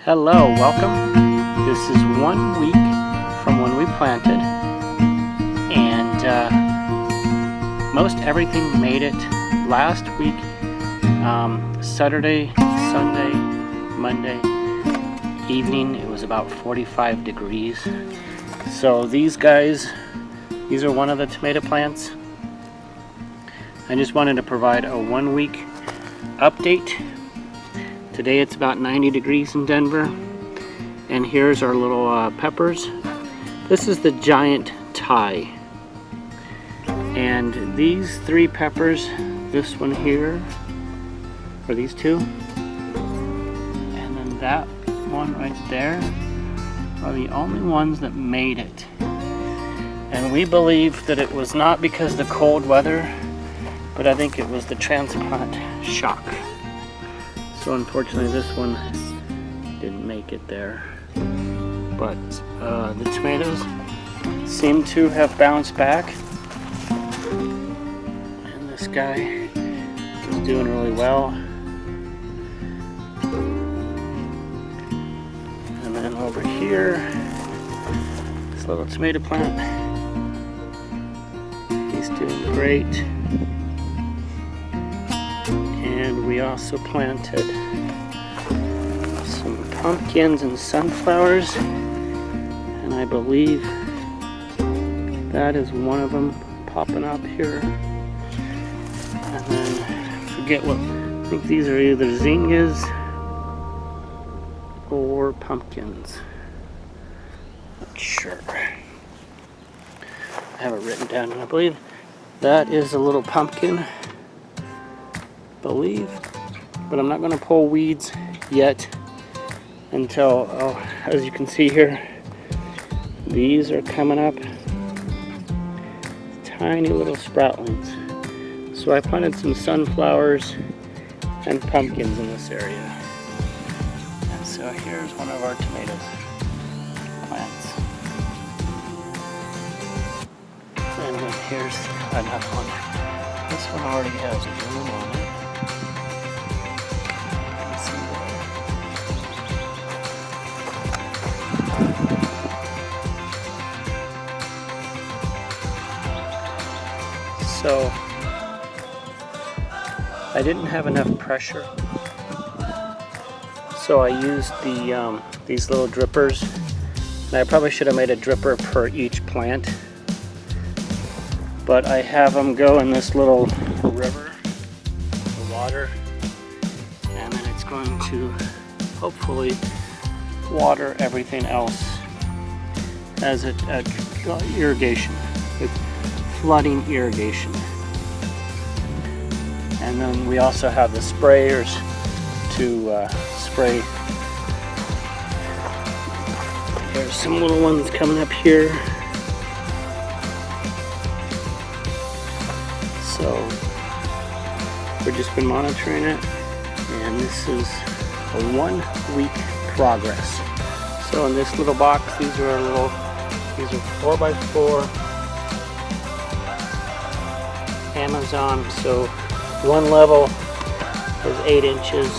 Hello, welcome. This is 1 week from when we planted, and most everything made it. Last week, Saturday, Sunday, Monday evening, it was about 45 degrees. So these guys, these are one of the tomato plants. I just wanted to provide a 1 week update. Today it's about 90 degrees in Denver, and here's our little peppers. This is the giant Thai, and these 3 peppers, this one here, or these 2, and then that one right there, are the only ones that made it. And we believe that it was not because of the cold weather, but I think it was the transplant shock. So unfortunately this one didn't make it there. But the tomatoes seem to have bounced back. And this guy is doing really well. And then over here, this little tomato plant, he's doing great. And we also planted some pumpkins and sunflowers, and I believe that is one of them popping up here. And then I forget what, I think these are either zinnias or pumpkins. Not sure. I have it written down, and I believe that is a little pumpkin. Believe, but I'm not going to pull weeds yet until, as you can see here, these are coming up, tiny little sproutlings. So I planted some sunflowers and pumpkins in this area. And so here's one of our tomatoes plants. And then here's another one. This one already has bloom on it. So I didn't have enough pressure, so I used the these little drippers, and I probably should have made a dripper per each plant, but I have them go in this little river, the water, and then it's going to hopefully water everything else as it irrigation. It's flooding irrigation. And then we also have the sprayers to spray. There's some little ones coming up here. So we've just been monitoring it, and this is a 1 week progress. So in this little box, these are 4x4 Amazon, so one level is 8 inches,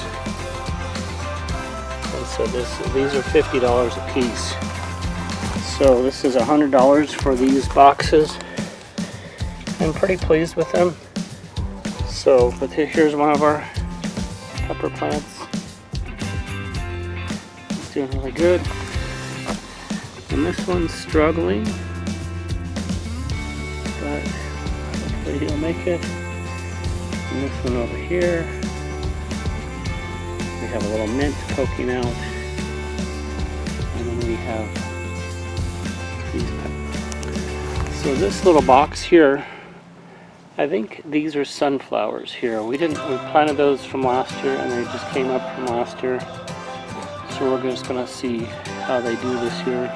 and so these are $50 a piece. So this is $100 for these boxes. I'm pretty pleased with them. So, but here's one of our pepper plants. It's doing really good, and this one's struggling, but he'll make it. And this one over here, we have a little mint poking out, and then we have these peppers. So this little box here, I think these are sunflowers here. We planted those from last year, and they just came up from last year. So we're just gonna see how they do this year.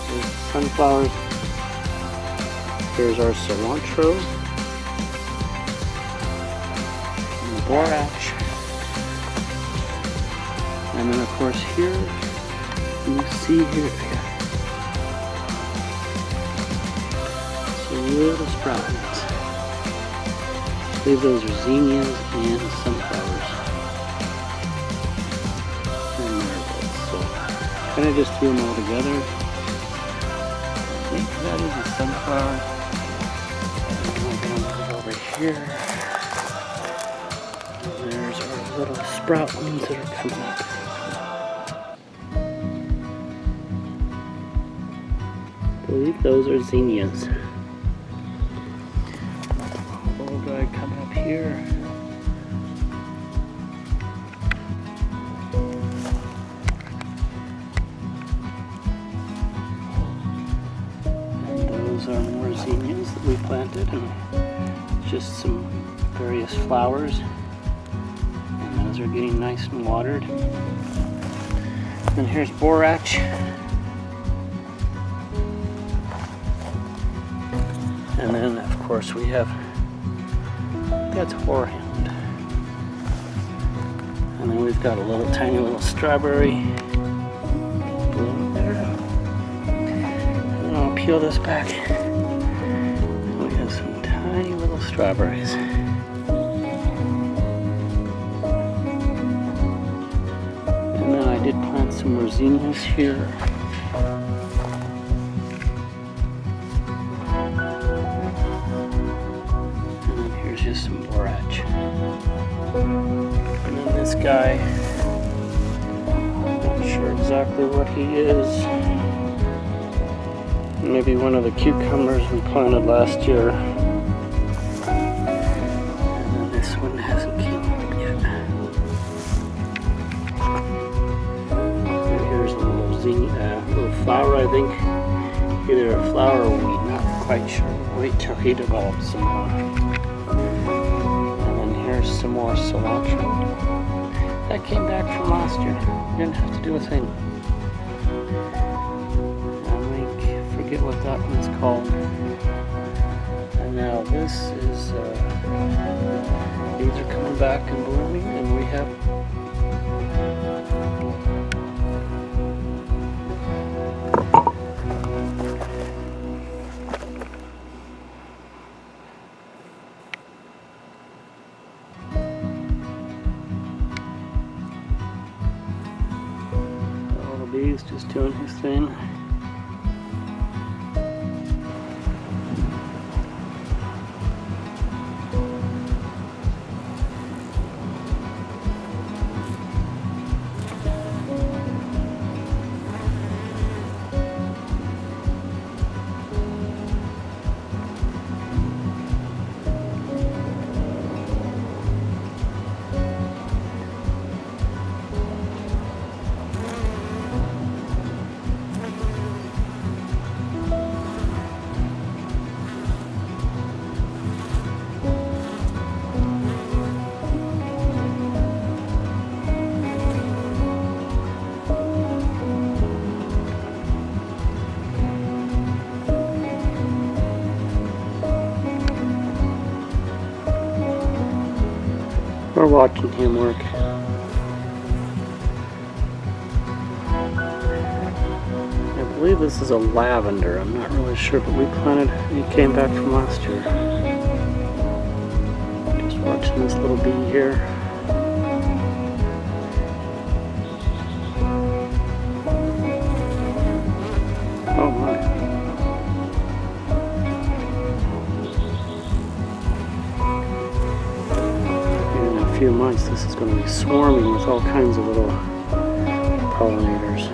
There's sunflowers. Here's our cilantro and the borax, and then of course here you see here some little sprouts. I believe those are zinnias and sunflowers. kind of just threw them all together. I think that is a sunflower. I'm going to move over here. And there's our little sprout ones that are coming up. I believe those are zinnias. Little guy coming up here. Those are more zinnias that we planted, and just some various flowers. And those are getting nice and watered. And here's borage. And then, of course, we have, that's horehound. And then we've got a little tiny little strawberry bloom there. And I'll peel this back. And we have some tiny little strawberries. And then I did plant some more zinnias here. And then here's just some borage. And then this guy, not sure exactly what he is. Maybe one of the cucumbers we planted last year. And then this one hasn't came up yet. And here's a little little flower, I think. Either a flower or weed, not quite sure. Wait till he develops some more. And then here's some more cilantro. That came back from last year. Didn't have to do a thing. Forget what that one's called. And now this is these are coming back and blooming, and we have all the bees just doing his thing. We're watching him work. I believe this is a lavender. I'm not really sure, but we planted, he came back from last year. Just watching this little bee here. Oh my. Few months this is going to be swarming with all kinds of little pollinators.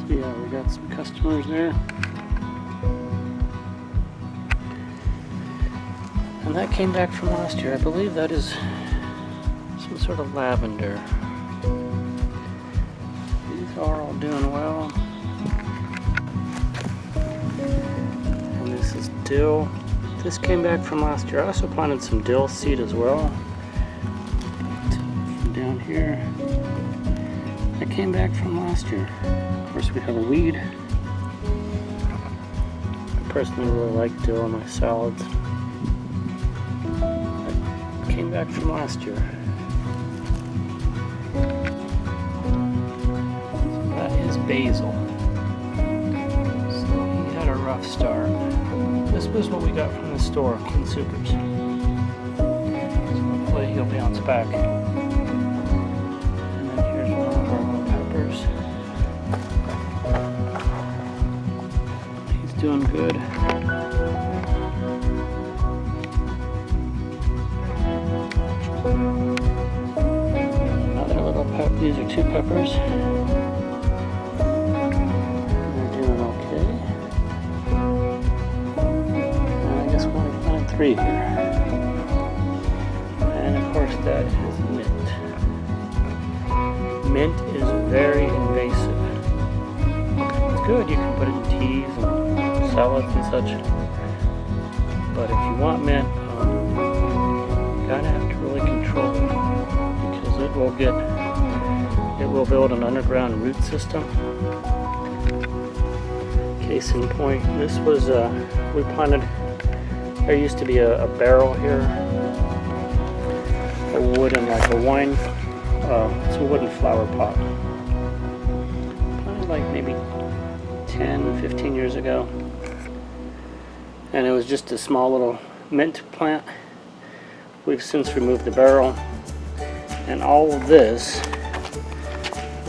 Yeah, we got some customers there. And that came back from last year. I believe that is some sort of lavender. These are all doing well. And this is dill. This came back from last year. I also planted some dill seed as well. here. That came back from last year. Of course, we have a weed. I personally really like dill on my salads. That came back from last year. So that is basil. So he had a rough start. This was what we got from the store, King Soopers. So hopefully he'll bounce back. And then here's one of our little peppers. He's doing good. Another little pepper. These are 2 peppers. They're doing okay. And I guess we planted 3 here. And of course that is mint. Mint is very invasive. It's good, you can put it in teas and salads and such. But if you want mint, you gotta have to really control it, because it will build an underground root system. Case in point, this was we planted. There used to be a barrel here, a wooden, like a wine. It's a wooden flower pot. Planted like maybe 10, 15 years ago, and it was just a small little mint plant. We've since removed the barrel, and all of this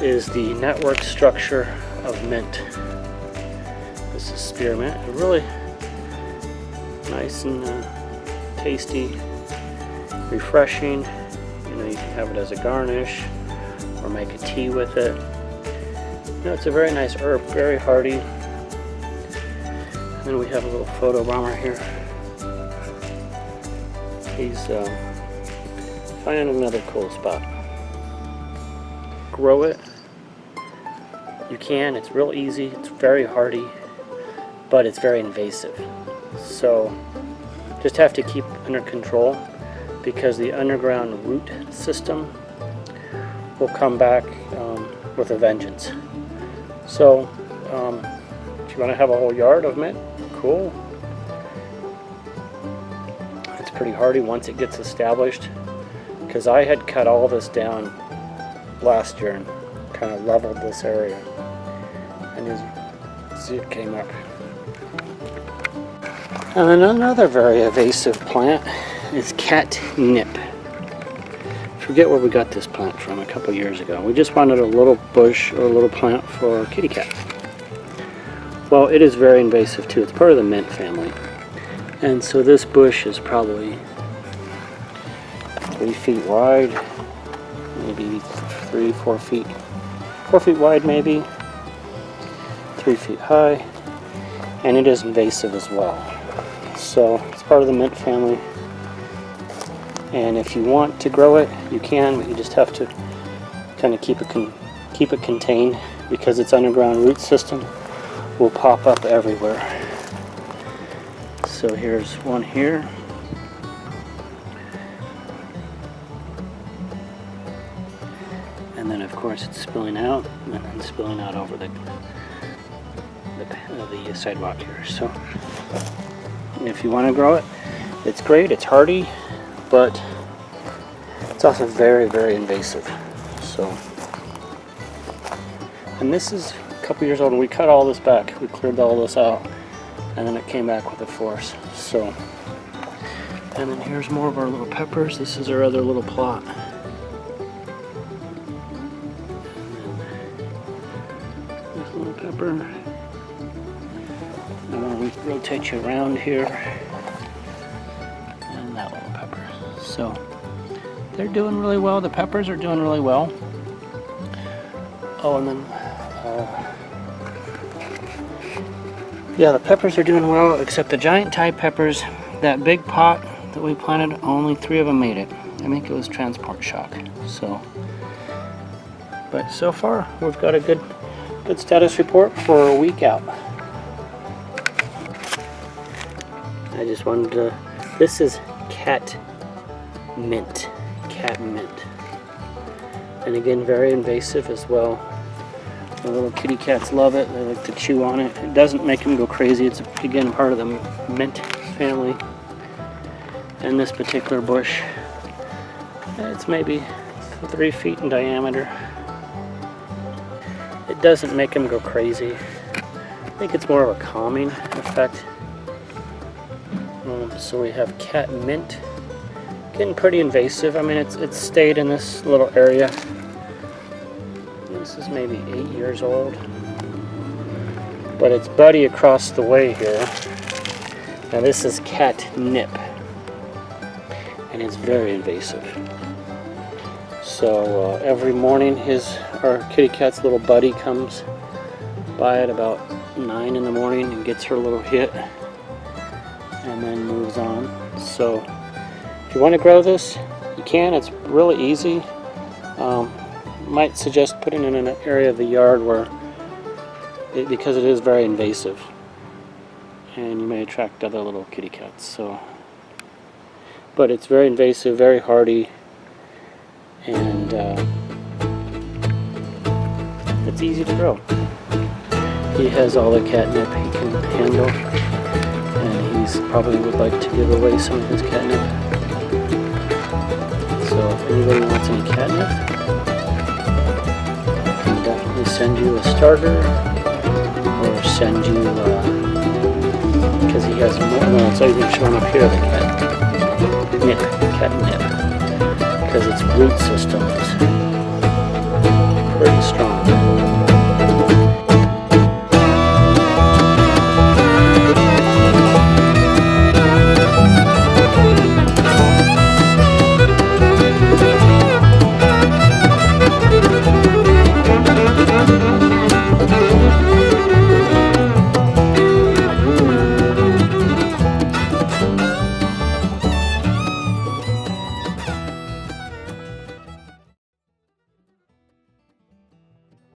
is the network structure of mint. This is spearmint, really nice and tasty, refreshing. You know, you can have it as a garnish or make a tea with it. You know, it's a very nice herb, very hardy. And then we have a little photo bomber here. He's finding another cool spot. Grow it. You can, it's real easy, it's very hardy, but it's very invasive. So just have to keep under control, because the underground root system will come back with a vengeance. So if you want to have a whole yard of mint, cool. It's pretty hardy once it gets established, because I had cut all this down last year and kind of leveled this area, and as you see, it came up. And then another very invasive plant is catnip. Forget where we got this plant from a couple years ago. We just wanted a little bush or a little plant for our kitty cat. Well, it is very invasive too. It's part of the mint family. And so this bush is probably 3 feet wide, maybe 4 feet. 4 feet wide maybe, 3 feet high, and it is invasive as well. So it's part of the mint family. And if you want to grow it, you can, but you just have to kind of keep it contained, because its underground root system will pop up everywhere. So here's one here. And then of course it's spilling out, and then spilling out over the sidewalk here. So if you want to grow it, it's great, it's hardy, but it's also very, very invasive. So, and this is a couple years old, and we cut all this back. We cleared all this out, and then it came back with a force. So, and then here's more of our little peppers. This is our other little plot. This little pepper. And then we rotate you around here. And that little pepper. So they're doing really well. The peppers are doing really well. Oh, and then yeah, the peppers are doing well, except the giant Thai peppers. That big pot that we planted, only 3 of them made it. I think it was transport shock. So, but so far we've got a good status report for a week out. I just wanted to. This is cat mint. And again, very invasive as well. The little kitty cats love it. They like to chew on it. It doesn't make them go crazy. It's, again, part of the mint family. And this particular bush, it's maybe 3 feet in diameter. It doesn't make them go crazy. I think it's more of a calming effect. So we have cat mint. Getting pretty invasive. I mean, it's stayed in this little area. This is maybe 8 years old. But it's Buddy across the way here. Now this is catnip. And it's very invasive. So every morning our kitty cat's little Buddy comes by at about 9 in the morning and gets her little hit and then moves on. So if you want to grow this, you can. It's really easy. Might suggest putting it in an area of the yard where because it is very invasive and you may attract other little kitty cats. So, but it's very invasive, very hardy, and it's easy to grow. He has all the catnip he can handle, and he's probably would like to give away some of his catnip. So if anybody wants any catnip, I can definitely send you a starter, or send you, because he has more, no, it's even showing up here, the catnip, because its root systems